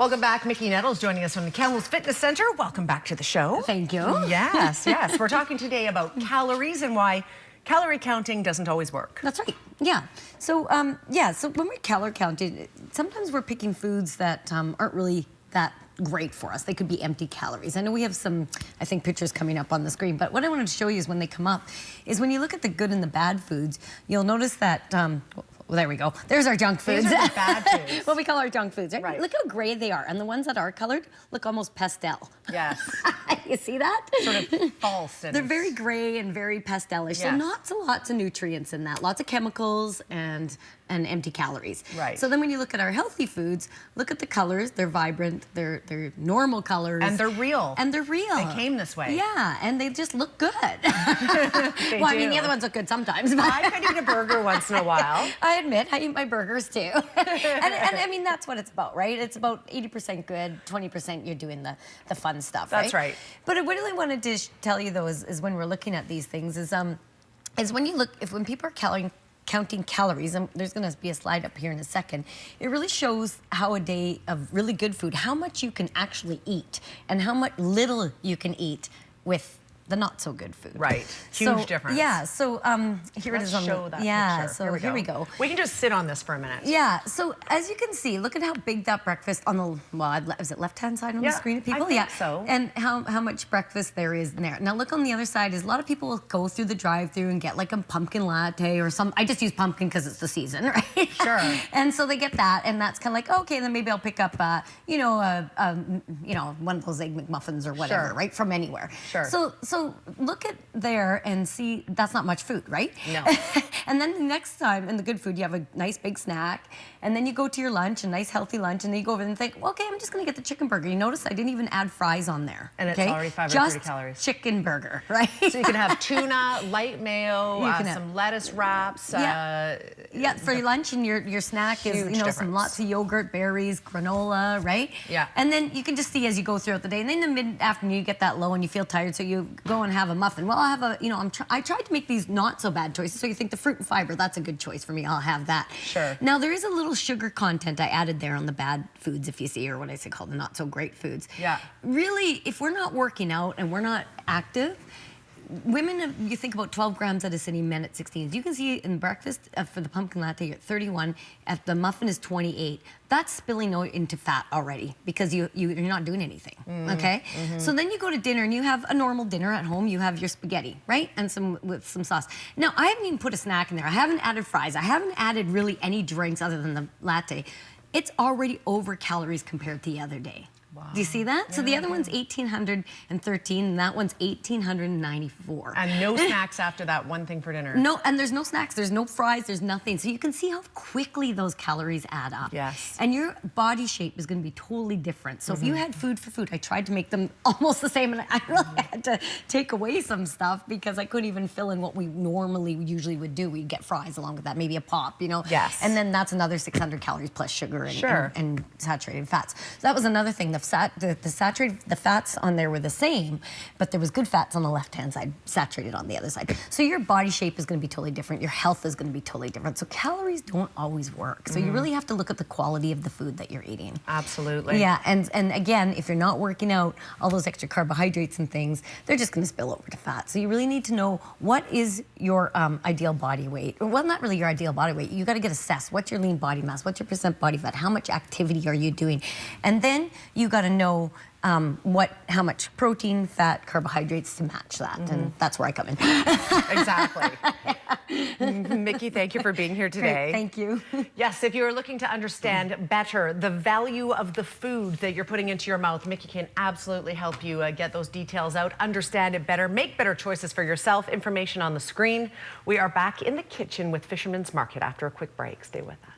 Welcome back. Mikkie Nettles joining us from the Kamloops Fitness Center. Welcome back to the show. Thank you. Yes, yes. We're talking today about calories and why calorie counting doesn't always work. That's right. Yeah. So, so when we're calorie counting, sometimes we're picking foods that aren't really that great for us. They could be empty calories. I know we have some, I think, pictures coming up on the screen, but what I wanted to show you is when they come up, is when you look at the good and the bad foods, you'll notice that, well, there we go. There's our junk foods. These are the bad foods. What we call our junk foods, right? Right. Look how gray they are. And the ones that are colored look almost pastel. Yes. You see that? Sort of false. They're very gray and very pastelish. Yes. So lots of nutrients in that. Lots of chemicals and empty calories. Right. So then when you look at our healthy foods, look at the colors. They're vibrant. They're normal colors. And they're real. And they're real. They came this way. Yeah, and they just look good. They well, do. I mean, the other ones look good sometimes. But I could eat a burger once in a while. I admit, I eat my burgers too. and I mean, that's what it's about, right? It's about 80% good, 20% you're doing the fun stuff, right? That's right. But what I really wanted to tell you, though, is when we're looking at these things, is when you look, when people are counting calories, and there's going to be a slide up here in a second, it really shows how a day of really good food, how much you can actually eat, and how much little you can eat with the not so good food. Right. Huge difference. Yeah. So here it is on show that yeah. picture. So here we go. We can just sit on this for a minute. Yeah. So as you can see, look at how big that breakfast on the is it left-hand side on the screen of people? I think so. And how much breakfast there is in there. Now look on the other side. Is a lot of people will go through the drive-through and get like a pumpkin latte or some. I just use pumpkin because it's the season, right? Sure. And so they get that, and that's kind of like, okay, then maybe I'll pick up one of those egg McMuffins or whatever, Sure. right, from anywhere. Sure. So look at there and see that's not much food, right? No. And then the next time in the good food, you have a nice big snack, and then you go to your lunch, a nice healthy lunch, and then you go over and think, okay, I'm just gonna get the chicken burger. You notice I didn't even add fries on there. And it's okay? already 530 just calories. Chicken burger, right? So you can have tuna, light mayo, have- some lettuce wraps. Yeah, for your lunch, and your snack is, Huge some difference. lots of yogurt, berries, granola, right? Yeah. And then you can just see as you go throughout the day, and then in the mid-afternoon you get that low and you feel tired, so you go and have a muffin. Well, I'll have I tried to make these not so bad choices, so you think the fruit and fiber, that's a good choice for me, I'll have that. Sure. Now, there is a little sugar content I added there on the bad foods, if you see, or what I say called the not so great foods. Yeah. Really, if we're not working out and we're not active, women, you think about 12 grams at a sitting, men at 16. You can see in breakfast for the pumpkin latte, you're at 31. If the muffin is 28, that's spilling out into fat already because you're not doing anything, okay? So then you go to dinner and you have a normal dinner at home. You have your spaghetti, right? And with some sauce. Now, I haven't even put a snack in there. I haven't added fries. I haven't added really any drinks other than the latte. It's already over calories compared to the other day. Wow. Do you see that? Yeah, so the other one's 1,813, and that one's 1,894. And no snacks after that, one thing for dinner. No, and there's no snacks, there's no fries, there's nothing. So you can see how quickly those calories add up. Yes. And your body shape is going to be totally different. So if you had food for food, I tried to make them almost the same, and I really had to take away some stuff because I couldn't even fill in what we usually would do. We'd get fries along with that, maybe a pop, Yes. And then that's another 600 calories plus sugar and, Sure. and saturated fats. So that was another thing. The fats on there were the same, but there was good fats on the left-hand side, saturated on the other side. So your body shape is going to be totally different. Your health is going to be totally different. So calories don't always work. So you really have to look at the quality of the food that you're eating. Absolutely. Yeah, and again, if you're not working out, all those extra carbohydrates and things, they're just going to spill over to fat. So you really need to know what is your ideal body weight. Well, not really your ideal body weight. You got to get assessed. What's your lean body mass? What's your percent body fat? How much activity are you doing? And then you got to know how much protein, fat, carbohydrates to match that, and that's where I come in. Exactly. Mikkie, thank you for being here today. Great, thank you. Yes, if you are looking to understand better the value of the food that you're putting into your mouth, Mikkie can absolutely help you get those details out, understand it better, make better choices for yourself. Information on the screen. We are back in the kitchen with Fisherman's Market after a quick break. Stay with us.